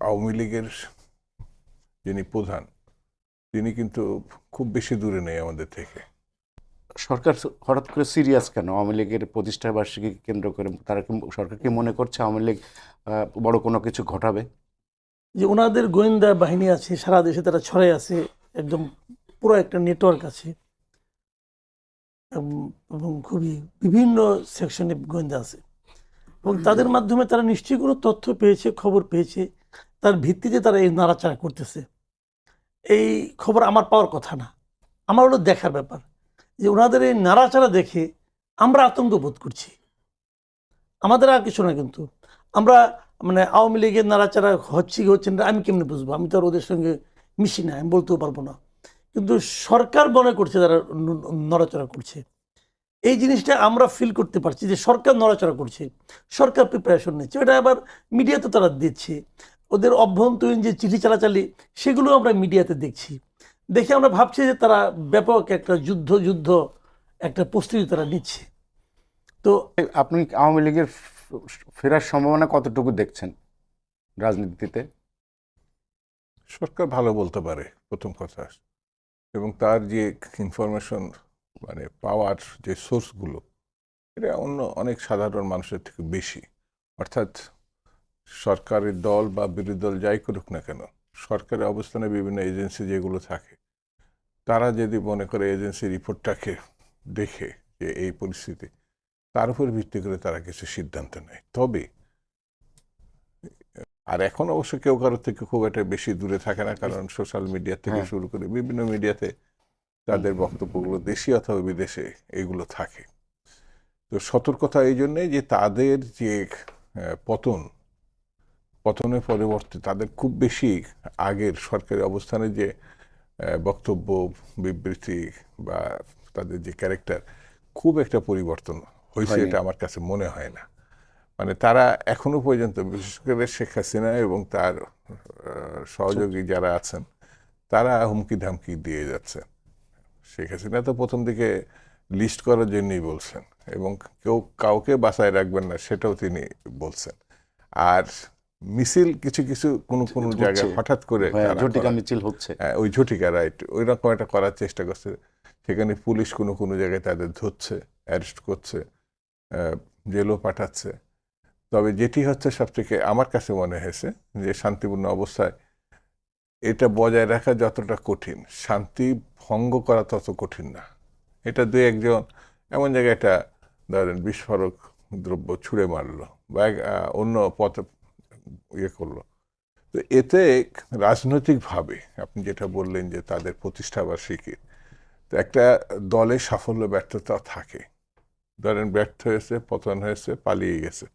আওয়ামী লীগের যিনি প্রধান তিনি কিন্তু খুব বেশি দূরে নেই আমাদের থেকে। সরকার হঠাৎ করে সিরিয়াস কেন আওয়ামী লীগের প্রতিষ্ঠা বার্ষিকী কেন্দ্র করে? তারা কি, সরকার কি মনে করছে আওয়ামী লীগ বড় কোনো কিছু ঘটাবে? যে ওনাদের গোয়েন্দা বাহিনী আছে সারা দেশে, তারা ছড়াই আছে, একদম পুরো একটা নেটওয়ার্ক আছে এবং খুবই বিভিন্ন সেকশনে গোয়েন্দা আছে এবং তাদের মাধ্যমে তারা নিশ্চয়ই কোনো তথ্য পেয়েছে, খবর পেয়েছে, তার ভিত্তিতে তারা এই নাড়াচাড়া করতেছে। এই খবর আমার পাওয়ার কথা না, আমার হলো দেখার ব্যাপার যে ওনাদের এই নাড়াচাড়া দেখে আমরা আতঙ্ক বোধ করছি। আমাদের আর কিছু না, কিন্তু আমরা মানে আওয়ামী লীগের নাড়াচাড়া হচ্ছে কি হচ্ছে না আমি কেমনে বুঝবো? আমি তো আর ওদের সঙ্গে মিশি না, আমি বলতেও পারবো না। কিন্তু সরকার মনে করছে তারা নড়াচড়া করছে, এই জিনিসটা আমরা ফিল করতে পারছি যে সরকার নড়াচড়া করছে, সরকার প্রিপারেশন নিচ্ছে। এটা আবার মিডিয়াতে তারা দিচ্ছে, ওদের অভ্যন্তরীণ যে চিঠি চালাচালি সেগুলো আমরা মিডিয়াতে দেখছি, দেখে আমরা ভাবছি যে তারা ব্যাপক একটা যুদ্ধ একটা প্রস্তুতি তারা নিচ্ছে। তো আপনি আওয়ামী লীগের ফেরার সম্ভাবনা কতটুকু দেখছেন রাজনীতিতে? সরকার ভালো বলতে পারে প্রথম কথা, এবং তার যে ইনফরমেশন মানে পাওয়ার যে সোর্সগুলো এটা অন্য অনেক সাধারণ মানুষের থেকে বেশি। অর্থাৎ সরকারের দল বা বিরোধী দল যাই করুক না কেন, সরকারের অবস্থানে বিভিন্ন এজেন্সি যেগুলো থাকে তারা যদি মনে করে এজেন্সি রিপোর্টটাকে দেখে যে এই পরিস্থিতি, তার উপর ভিত্তি করে তারা কিছু সিদ্ধান্ত নেয়। তবে আর এখন অবশ্য কেউ কারোর থেকে খুব একটা বেশি দূরে থাকে না, কারণ সোশ্যাল মিডিয়া থেকে শুরু করে বিভিন্ন মিডিয়াতে তাদের বক্তব্যগুলো দেশি অথবা বিদেশে এগুলো থাকে। তো সতর্কতা এই জন্যে যে তাদের যে পতনের পরিবর্তে তাদের খুব বেশি আগের সরকারি অবস্থানে যে বক্তব্য বিবৃতি বা তাদের যে ক্যারেক্টার খুব একটা পরিবর্তন হয়েছে এটা আমার কাছে মনে হয় না। মানে তারা এখনো পর্যন্ত বিশেষ করে শেখ হাসিনা এবং তার সহযোগী যারা আছেন তারা হুমকি ধামকি দিয়ে যাচ্ছে। শেখ হাসিনা তো প্রথম দিকে লিস্ট করার জন্যই বলছেন এবং কেউ কাউকে বাঁচায় রাখবেন না সেটাও তিনি বলছেন। আর মিছিল কিছু কিছু কোনো জায়গায় হঠাৎ করে ঝটিকা মিছিল হচ্ছে, ওই ঝটিকা রাইট ওই রকম একটা করার চেষ্টা করছে। সেখানে পুলিশ কোনো জায়গায় তাদের ধরছে, অ্যারেস্ট করছে, জেলও পাঠাচ্ছে। তবে যেটি হচ্ছে সব থেকে আমার কাছে মনে হয়েছে যে শান্তিপূর্ণ অবস্থায় এটা বজায় রাখা যতটা কঠিন, শান্তি ভঙ্গ করা তত কঠিন না। এটা দুই একজন এমন জায়গায় একটা ধরেন বিস্ফোরক দ্রব্য ছুঁড়ে মারলো বা অন্য পথে ইয়ে করলো, তো এতে রাজনৈতিকভাবে আপনি যেটা বললেন যে তাদের প্রতিষ্ঠা বার্ষিকীর, তো একটা দলের সাফল্য ব্যর্থতা থাকে। ধরেন ব্যর্থ হয়েছে, পতন হয়েছে, পালিয়ে গেছে,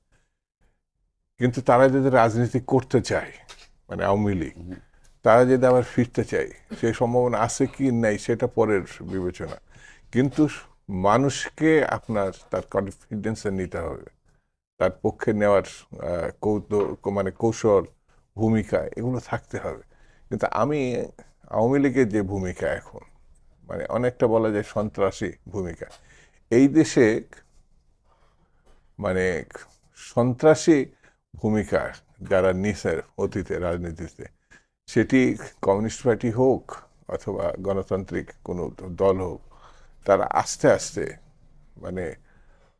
কিন্তু তারা যদি রাজনীতি করতে চায় মানে আওয়ামী লীগ, তারা যদি আবার ফিরতে চায় সেই সম্ভাবনা আছে কি নাই সেটা পরের বিবেচনা। কিন্তু মানুষকে আপনার তার কনফিডেন্সে নিতে হবে, তার পক্ষে নেওয়ার কৌশল ভূমিকা এগুলো থাকতে হবে। কিন্তু আমি আওয়ামী লীগের যে ভূমিকা এখন মানে অনেকটা বলা যায় সন্ত্রাসী ভূমিকা এই দেশে, মানে সন্ত্রাসী ভূমিকা যারা নিছে অতীতে রাজনীতিতে, সেটি কমিউনিস্ট পার্টি হোক অথবা গণতান্ত্রিক কোনো দল হোক, তারা আস্তে আস্তে মানে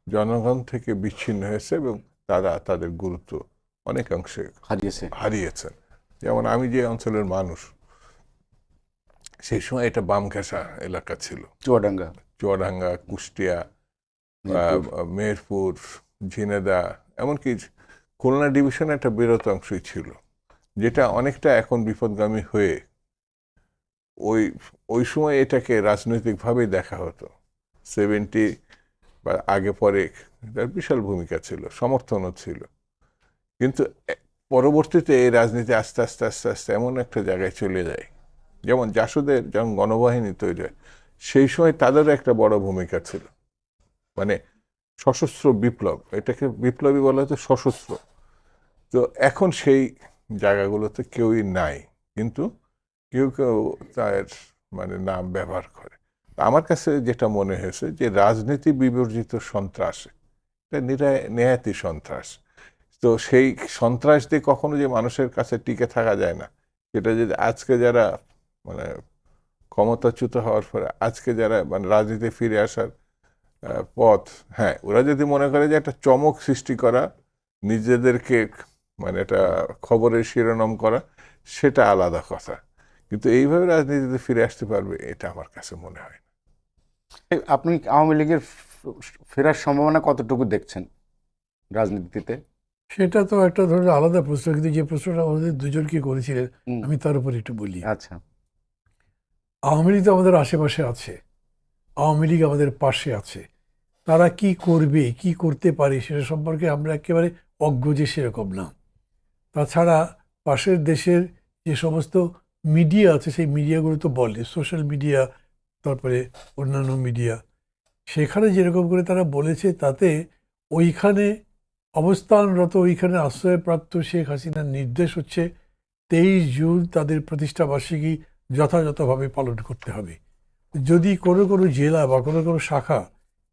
জনগণ থেকে বিচ্ছিন্ন হয়েছে এবং তারা তাদের গুরুত্ব অনেকাংশে হারিয়েছেন। যেমন আমি যে অঞ্চলের মানুষ, সেই সময় এটা বাম ঘেঁষা এলাকা ছিল, চুয়াডাঙ্গা, কুষ্টিয়া, মেহেরপুর, ঝিনেদা, এমনকি খুলনা ডিভিশন একটা বৃহৎ অংশই ছিল, যেটা অনেকটা এখন বিপদগামী হয়ে ওই সময় এটাকে রাজনৈতিকভাবেই দেখা হতো। 70 বা আগে পরে তার বিশাল ভূমিকা ছিল, সমর্থনও ছিল। কিন্তু পরবর্তীতে এই রাজনীতি আস্তে আস্তে আস্তে আস্তে এমন একটা জায়গায় চলে যায়, যেমন জাসদের যখন গণবাহিনী তৈরি হয় সেই সময় তাদেরও একটা বড় ভূমিকা ছিল, মানে সশস্ত্র বিপ্লব, এটাকে বিপ্লবী বলা হতো সশস্ত্র। তো এখন সেই জায়গাগুলোতে কেউই নাই, কিন্তু কেউ কেউ তার মানে নাম ব্যবহার করে। আমার কাছে যেটা মনে হয়েছে যে রাজনীতি বিবর্জিত সন্ত্রাস, এটা নেহাতি সন্ত্রাস, তো সেই সন্ত্রাস দিয়ে কখনো যে মানুষের কাছে টিকে থাকা যায় না, সেটা যদি আজকে যারা মানে ক্ষমতাচ্যুত হওয়ার পরে আজকে যারা মানে রাজনীতি ফিরে আসার পথ, হ্যাঁ ওরা যদি মনে করে যে একটা চমক সৃষ্টি করা, নিজেদেরকে মানে এটা খবরের শিরোনাম করা, সেটা আলাদা কথা, কিন্তু এইভাবে রাজনীতিতে ফিরে আসতে পারবে এটা আমার কাছে মনে হয় না। আপনি আওয়ামী লীগের ফেরার সম্ভাবনা কতটুকু দেখছেন রাজনীতিতে? সেটা তো একটা ধরনের আলাদা প্রশ্ন, কিন্তু যে প্রশ্নটা আমাদের দুজনকে করেছিলেন আমি তার উপর একটু বলি। আচ্ছা, আওয়ামী লীগ তো আমাদের আশেপাশে আছে, আওয়ামী লীগ আমাদের পাশে আছে, তারা কি করবে কি করতে পারে সেটা সম্পর্কে আমরা একেবারে অজ্ঞ যে সেরকম না। তাছাড়া পাশের দেশের যে সমস্ত মিডিয়া আছে সেই মিডিয়াগুলো তো বলে, সোশ্যাল মিডিয়া তারপরে অন্যান্য মিডিয়া, সেখানে যেরকম করে তারা বলেছে তাতে ওইখানে অবস্থানরত ওইখানে আশ্রয়প্রাপ্ত শেখ হাসিনার নির্দেশ হচ্ছে 23 জুন তাদের প্রতিষ্ঠাবার্ষিকী যথাযথভাবে পালন করতে হবে। যদি কোনো কোনো জেলা বা কোনো কোনো শাখা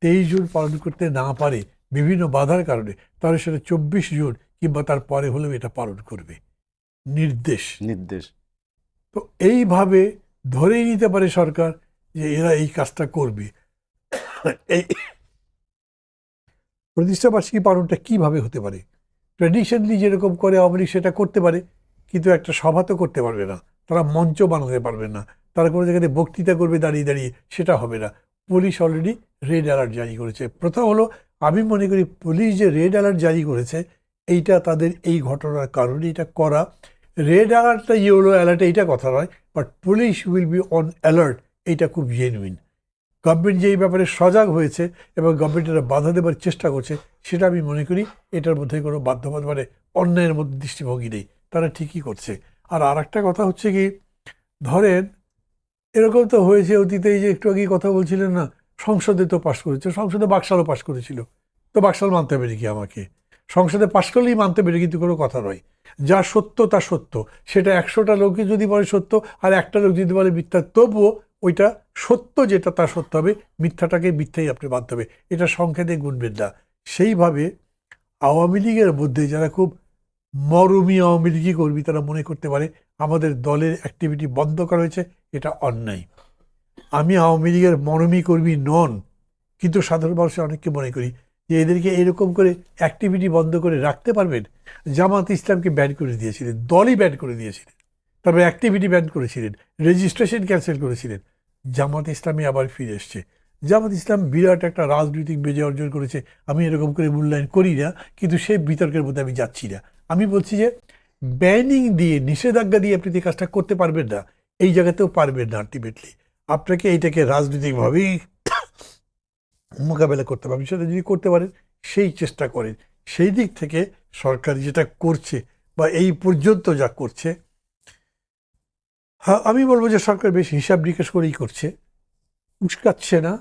23 জুন পালন করতে না পারে বিভিন্ন বাধার কারণে, তাহলে সেটা 24 জুন কিংবা তার পরে হলেও এটা পালন করবে নির্দেশ। তো এইভাবে ধরেই নিতে পারে সরকার যে এরা এই কাজটা করবে। এই প্রতিষ্ঠাবার্ষিকী পালনটা কিভাবে হতে পারে? ট্র্যাডিশনালি যেরকম করে আওয়ামী লীগ সেটা করতে পারে, কিন্তু একটা সভা তো করতে পারবে না, তারা মঞ্চ বানাতে পারবে না, তারা কোনো জায়গাতে বক্তৃতা করবে দাঁড়িয়ে দাঁড়িয়ে, সেটা হবে না। পুলিশ অলরেডি রেড অ্যালার্ট জারি করেছে। প্রথম হলো, আমি মনে করি পুলিশ যে রেড অ্যালার্ট জারি করেছে এইটা তাদের এই ঘটনার কারণে এটা করা। রেড অ্যালার্টটা ইয়েলো অ্যালার্ট এইটা কথা নয়, but police will be on alert, এইটা খুব জেনুইন। গভর্নমেন্ট যে এই ব্যাপারে সজাগ হয়েছে এবং গভর্নমেন্ট এটা বাধা দেবার চেষ্টা করছে, সেটা আমি মনে করি এটার মধ্যে কোনো বাধ্যবাধ মানে অন্যায়ের মধ্যে দৃষ্টিভঙ্গি নেই, তারা ঠিকই করছে। আর একটা কথা হচ্ছে কি, ধরেন এরকম তো হয়েছে অতীতে, এই যে একটু আগেই কথা বলছিলেন না, সংসদে তো পাশ করেছে, সংসদে বাকশালও পাশ করেছিল, তো বাকশাল মানতে পারি কি আমাকে? সংসদে পাশ করলেই মানতে পারি, কিন্তু কোনো কথা নয়। যা সত্য তা সত্য, সেটা 100টা লোকে যদি বলে সত্য আর একটা লোক যদি বলে মিথ্যা, তবুও ওইটা সত্য যেটা তা সত্য হবে, মিথ্যাটাকে মিথ্যাই আপনি মানতে হবে, এটা সংখ্যাতে গুনবেন না। সেইভাবে আওয়ামী লীগের মধ্যে যারা খুব মরমী আওয়ামী লীগই কর্মী, তারা মনে করতে পারে আমাদের দলের অ্যাক্টিভিটি বন্ধ করা হয়েছে, এটা অন্যায়। আমি আওয়ামী লীগের মরমী কর্মী নন, কিন্তু সাধারণ মানুষের অনেককে মনে করি যে এদেরকে এরকম করে অ্যাক্টিভিটি বন্ধ করে রাখতে পারবেন। জামাত ইসলামকে ব্যান করে দিয়েছিলেন, দলই ব্যান করে দিয়েছিলেন, তারপরে অ্যাক্টিভিটি ব্যান করেছিলেন, রেজিস্ট্রেশন ক্যান্সেল করেছিলেন। জামাত ইসলামী আবার ফিরে এসছে। জামাত ইসলাম বিরাট একটা রাজনৈতিক বিজয় অর্জন করেছে, আমি এরকম করে মূল্যায়ন করি না, কিন্তু সেই বিতর্কের মধ্যে আমি যাচ্ছি না। আমি বলছি যে ব্যানিং দিয়ে, নিষেধাজ্ঞা দিয়ে আপনি এই কাজটা করতে পারবেন না, এই জায়গাতেও পারবেন না। আলটিমেটলি আপনাকে এইটাকে রাজনৈতিকভাবেই মোকাবেলা করতে পারবেন। সেটা যদি করতে পারেন, সেই চেষ্টা করেন। সেই দিক থেকে সরকার যেটা করছে বা এই পর্যন্ত যা করছে, হ্যাঁ আমি বলবো যে সরকার বেশ হিসাব নিকাশ করেই করছে, উস্কাচ্ছে না।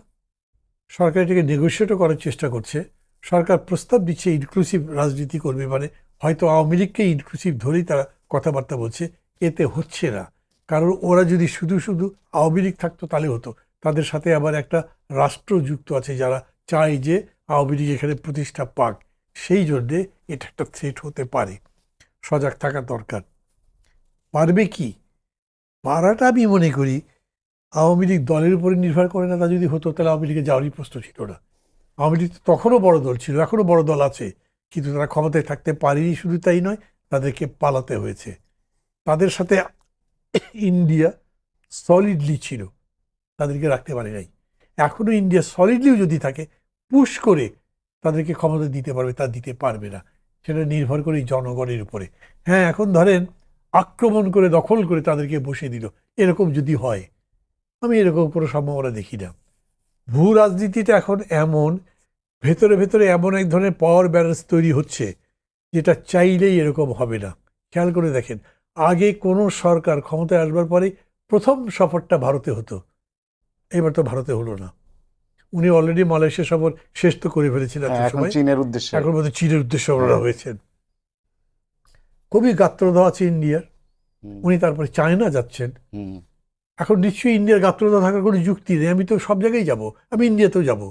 সরকার এটাকে নেগোশিয়েটও করার চেষ্টা করছে। সরকার প্রস্তাব দিচ্ছে ইনক্লুসিভ রাজনীতি করবে, মানে হয়তো আওয়ামী লীগকে ইনক্লুসিভ ধরেই তারা কথাবার্তা বলছে। এতে হচ্ছে না, কারণ ওরা যদি শুধু শুধু আওয়ামী লীগ থাকতো তাহলে হতো। তাদের সাথে আবার একটা রাষ্ট্র যুক্ত আছে যারা চায় যে আওয়ামী লীগ এখানে প্রতিষ্ঠা পাক, সেই জন্যে এটা একটা থ্রেট হতে পারে। সজাগ থাকা দরকার। পারবে কি? পারাটা আমি মনে করি আওয়ামী লীগ দলের উপরে নির্ভর করে না। তা যদি হতো তাহলে আওয়ামী লীগে যাওয়ারই প্রশ্ন ছিল না। আওয়ামী লীগ তখনও বড় দল ছিল, এখনও বড় দল আছে, কিন্তু তারা ক্ষমতায় থাকতে পারেনি। শুধু তাই নয়, তাদেরকে পালাতে হয়েছে। তাদের সাথে ইন্ডিয়া সলিডলি ছিল, তাদেরকে রাখতে পারে নাই। এখনও ইন্ডিয়া সলিডলিও যদি থাকে, পুশ করে তাদেরকে ক্ষমতা দিতে পারবে, তা দিতে পারবে না। সেটা নির্ভর করে জনগণের উপরে। হ্যাঁ, এখন ধরেন আক্রমণ করে দখল করে তাদেরকে বসিয়ে দিল, এরকম যদি হয়, আমি এরকম কোনো সম্ভাবনা দেখি না। ভূ রাজনীতিটা এখন এমন, ভেতরে ভেতরে এমন এক ধরনের পাওয়ার ব্যালেন্স তৈরি হচ্ছে যেটা চাইলেই এরকম হবে না। খেয়াল করে দেখেন, আগে কোনো সরকার ক্ষমতায় আসবার পরে প্রথম সফরটা ভারতে হতো, এবার তো ভারতে হলো না। উনি অলরেডি মালয়েশিয়া সফর শেষ তো করে ফেলেছিলেন, এখন চীনের উদ্দেশ্যে, এখন বোধহয় চীনের উদ্দেশ্যে রওনা হয়েছেন। খুবই গাত্রদাহ আছে ইন্ডিয়ার, উনি তারপরে চায়না যাচ্ছেন। এখন নিশ্চয়ই ইন্ডিয়ার গাত্রদাহ থাকার কোনো যুক্তি নেই। আমি তো সব জায়গায় যাব, আমি ইন্ডিয়াতেও যাব,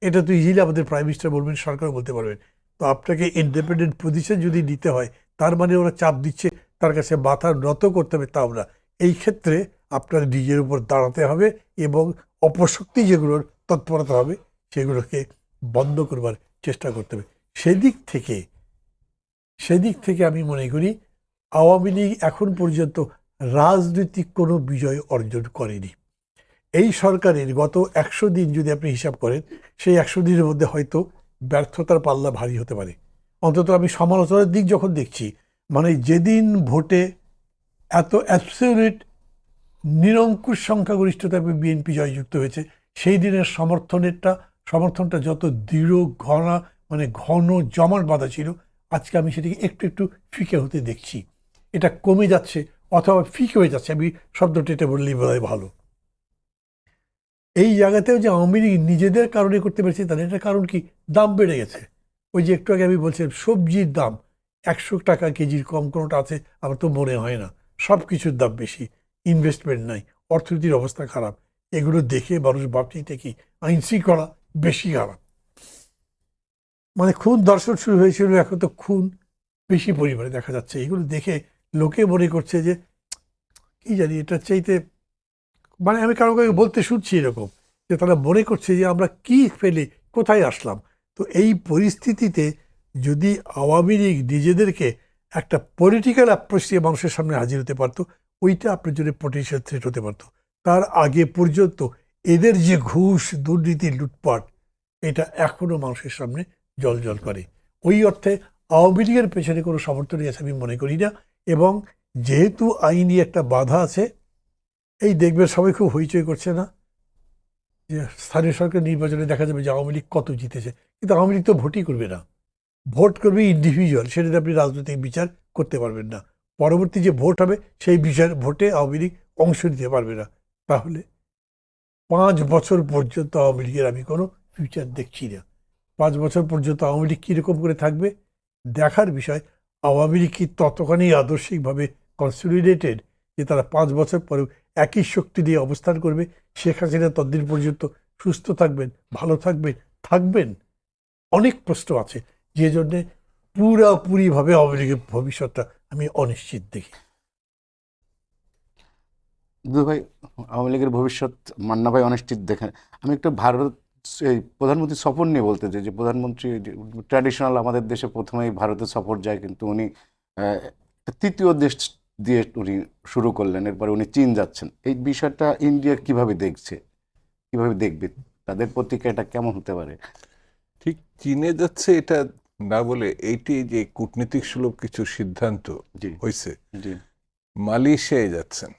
এটা তো ইজিলি আমাদের প্রাইম মিনিস্টার বলবেন, সরকার বলতে পারবেন। তো আপনাকে ইন্ডিপেন্ডেন্ট পজিশন যদি নিতে হয়, তার মানে ওরা চাপ দিচ্ছে, তার কাছে মাথা নত করতে হবে, তাও না। এই ক্ষেত্রে আপনার নিজের উপর দাঁড়াতে হবে এবং অপশক্তি যেগুলোর তৎপরতা হবে সেগুলোকে বন্ধ করবার চেষ্টা করতে হবে। সেদিক থেকে আমি মনে করি আওয়ামী লীগ এখন পর্যন্ত রাজনৈতিক কোনো বিজয় অর্জন করেনি। এই সরকারের গত 100 দিন যদি আপনি হিসাব করেন, সেই 100 দিনের মধ্যে হয়তো ব্যর্থতার পাল্লা ভারী হতে পারে। অন্তত আমি সমালোচনার দিক যখন দেখছি, মানে যেদিন ভোটে এত অ্যাবসলিউট নিরঙ্কুশ সংখ্যাগরিষ্ঠতা বিএনপি জয়যুক্ত হয়েছে, সেই দিনের সমর্থনটা যত দৃঢ় ঘন জমাট বাঁধা ছিল, আজকে আমি সেটাকে একটু একটু ফিকে হতে দেখছি। এটা কমে যাচ্ছে অথবা ফিকে হয়ে যাচ্ছে, আমি শব্দটা এটা বললেই বোধহয় ভালো। এই জায়গাতেও যে আওয়ামী লীগ নিজেদের কারণে করতে পেরেছে, তাদের একটা কারণ কি, দাম বেড়ে গেছে। ওই যে একটু আগে আমি বলছিলাম, সবজির দাম 100 টাকা কেজির কম কোনোটা আছে আমার তো মনে হয় না। সব কিছুর দাম বেশি, ইনভেস্টমেন্ট নাই, অর্থনীতির অবস্থা খারাপ। এগুলো দেখে মানুষ ভাবছে এটা কি, আইন শৃঙ্খলা বেশি খারাপ। মানে খুন দর্শন শুরু হয়েছিল, এখন তো খুন বেশি পরিমাণে দেখা যাচ্ছে। এগুলো দেখে লোকে মনে করছে যে কি জানি, এটা চাইতে, মানে আমি কারো কাউকে বলতে শুনছি এরকম, যে তারা মনে করছে যে আমরা কি ফেলে কোথায় আসলাম। তো এই পরিস্থিতিতে যদি আওয়ামী লীগ নিজেদেরকে একটা পলিটিক্যাল অ্যাপ্রোচ দিয়ে মানুষের সামনে হাজির হতে পারতো, ওইটা আপনার জন্য পটেনশিয়াল থ্রেট হতে পারতো। তার আগে পর্যন্ত এদের যে ঘুষ, দুর্নীতি, লুটপাট, এটা এখনো মানুষের সামনে জ্বলজ্বল করে। ওই অর্থে আওয়ামী লীগের পেছনে কোনো সমর্থনই আছে আমি মনে করি না। এবং যেহেতু আইনি একটা বাধা আছে, এই দেখবেন সবাই খুব হইচই করছে না যে স্থানীয় সরকার নির্বাচনে দেখা যাবে যে আওয়ামী লীগ কত জিতেছে, কিন্তু আওয়ামী লীগ তো ভোটই করবে না। ভোট করবে ইন্ডিভিজুয়াল, সেটাতে আপনি রাজনৈতিক বিচার করতে পারবেন না। পরবর্তী যে ভোট হবে সেই ভোটে আওয়ামী লীগ অংশ নিতে পারবে না। তাহলে 5 বছর পর্যন্ত আওয়ামী লীগের আমি কোনো ফিউচার দেখছি না। 5 বছর পর্যন্ত আওয়ামী লীগ কীরকম করে থাকবে দেখার বিষয়। আওয়ামী লীগ কি ততখানি আদর্শিকভাবে কনসলিডেটেড যে তারা 5 বছর পরেও একই শক্তি দিয়ে অবস্থান করবে? শেখ হাসিনা ততদিন পর্যন্ত সুস্থ থাকবেন, ভালো থাকবেন? অনেক প্রশ্ন আছে, যে জন্যে পুরাপুরিভাবে আওয়ামী লীগের ভবিষ্যৎটা আমি অনিশ্চিত দেখি। দুধু ভাই, আওয়ামী লীগের ভবিষ্যৎ মান্না ভাই অনিশ্চিত দেখেন। আমি একটু এই প্রধানমন্ত্রী সফর নিয়ে বলতে চাই, যে প্রধানমন্ত্রী ট্র্যাডিশনাল আমাদের দেশে প্রথমেই ভারতের সফর যায়, কিন্তু উনি তৃতীয় দেশ দিয়ে উনি শুরু করলেন, এরপরে উনি চীন যাচ্ছেন। এই বিষয়টা ইন্ডিয়া কিভাবে দেখবে, তাদের প্রতিক্রিয়াটা কেমন হতে পারে? ঠিক চীনে যাচ্ছে এটা না বলে, এইটি যে কূটনীতিক সুলভ কিছু সিদ্ধান্ত জি হয়েছে, জি, মালয়েশিয়ায় যাচ্ছেন,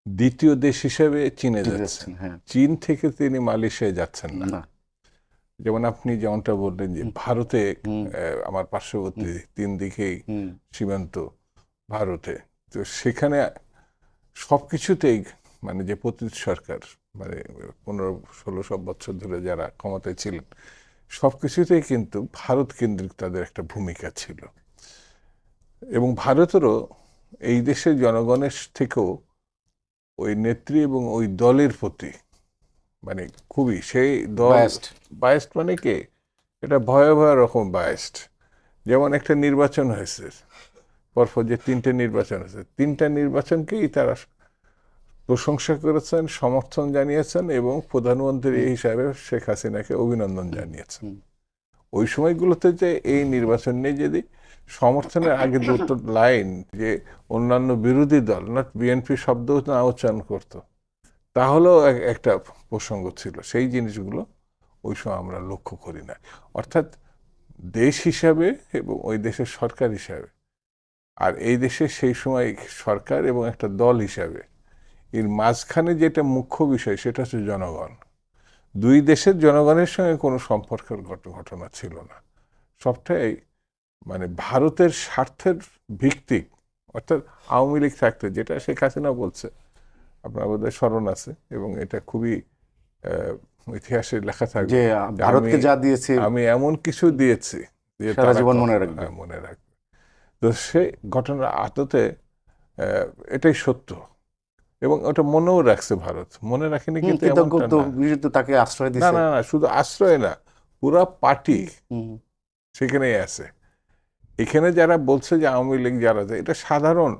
দ্বিতীয় দেশ হিসেবে চীনে যাচ্ছেন। হ্যাঁ, চীন থেকে তিনি মালয়েশিয়ায় যাচ্ছেন না। না, যেমন আপনি যেমনটা বললেন যে ভারতে, হুম, আমার পার্শ্ববর্তী 3 দিকেই হুম, সীমান্ত ভারতে, তো সেখানে সবকিছুতেই মানে যে প্রতিনিধি সরকার, মানে 15-16 বছর ধরে যারা ক্ষমতায় ছিলেন, সবকিছুতেই কিন্তু ভারত কেন্দ্রিক তাদের একটা ভূমিকা ছিল। এবং ভারতেরও এই দেশের জনগণের থেকেও ওই নেত্রী এবং ওই দলের প্রতি মানে খুবই, সেই দল বায়াস্ট, মানে কি, এটা ভয়াবহ রকম বায়াস্ট। যেমন একটা নির্বাচন হয়েছে, পরপর যে 3টে নির্বাচন হয়েছে, 3টা নির্বাচনকেই তারা প্রশংসা করেছেন, সমর্থন জানিয়েছেন এবং প্রধানমন্ত্রী হিসাবে শেখ হাসিনাকে অভিনন্দন জানিয়েছেন। ওই সময়গুলোতে যে এই নির্বাচন নিয়ে যদি সমর্থনের আগে দুটো লাইন যে অন্যান্য বিরোধী দল, না বিএনপি শব্দ না উচ্চারণ করতো, তাহলেও একটা প্রসঙ্গ ছিল। সেই জিনিসগুলো ওই সময় আমরা লক্ষ্য করি না। অর্থাৎ দেশ হিসাবে এবং ওই দেশের সরকার হিসাবে, আর এই দেশের সেই সময় সরকার এবং একটা দল হিসাবে, এর মাঝখানে যেটা মুখ্য বিষয় সেটা হচ্ছে জনগণ। দুই দেশের জনগণের সঙ্গে কোনো সম্পর্কের ঘটনা ছিল না। সবটাই মানে ভারতের স্বার্থের ভিত্তিক। অর্থাৎ আওয়ামী লীগ থাকতে, যেটা শেখ হাসিনা বলছে, আপনার বোধহয় স্মরণ আছে এবং এটা খুবই ইতিহাসে লেখা থাকবে, যে ভারতকে যা দিয়েছে আমি এমন কিছু দিয়েছি যে সারা জীবন মনে রাখবে। মনে রাখবে। তো সেই ঘটনার আদতে এটাই সত্য এবং ওটা মনেও রাখছে ভারত। মনে রাখেনি কিন্তু তাকে আশ্রয় না দিয়েছে। না না, শুধু আশ্রয় না, পুরা পার্টি সেখানেই আছে। এখানে যারা বলছে যে আওয়ামী লীগ যারা, এটা সাধারণ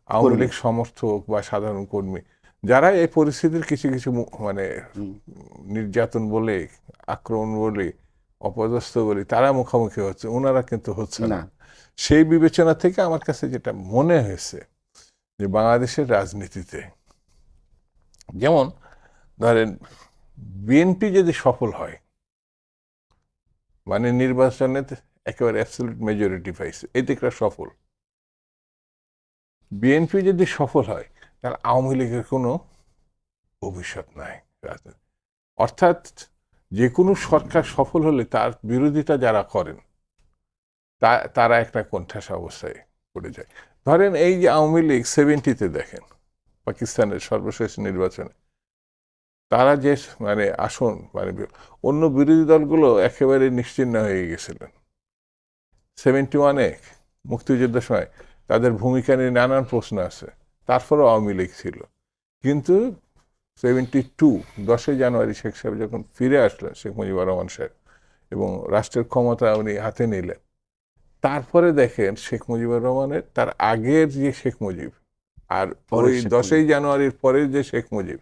আওয়ামী লীগ সমর্থক বা সাধারণ কর্মী, যারা এই পরিস্থিতির কিছু কিছু মানে নির্যাতন বলে, আক্রমণ বলে, অপদস্থ বলে তারা মুখোমুখি হচ্ছে, ওনারা কিন্তু হচ্ছে না। সেই বিবেচনা থেকে আমার কাছে যেটা মনে হয়েছে যে বাংলাদেশের রাজনীতিতে, যেমন ধরেন বিএনপি যদি সফল হয়, মানে নির্বাচনে একেবারে অ্যাবসলিউট মেজরিটি পাইছে, এই দিকটা সফল। বিএনপি যদি সফল হয় তাহলে আওয়ামী লীগের কোনো ভবিষ্যৎ নাই রাজনীতি। অর্থাৎ যে কোনো সরকার সফল হলে তার বিরোধিতা যারা করেন তারা একটা কোণঠাসা অবস্থায় পড়ে যায়। ধরেন এই যে আওয়ামী লীগ 70-তে দেখেন পাকিস্তানের সর্বশেষ নির্বাচনে তারা যে মানে আসন, মানে অন্য বিরোধী দলগুলো একেবারে নিশ্চিহ্ন হয়ে গেছিলেন। 71-এ মুক্তিযুদ্ধের সময় তাদের ভূমিকা নিয়ে নানান প্রশ্ন আছে, তারপরেও আওয়ামী লীগ ছিল। কিন্তু 72 10ই জানুয়ারি শেখ সাহেব যখন ফিরে আসলেন, শেখ মুজিবুর রহমান সাহেব, এবং রাষ্ট্রের ক্ষমতা উনি হাতে নিলেন, তারপরে দেখেন শেখ মুজিবুর রহমানের তার আগের যে শেখ মুজিব আর ওই 10ই জানুয়ারির পরের যে শেখ মুজিব,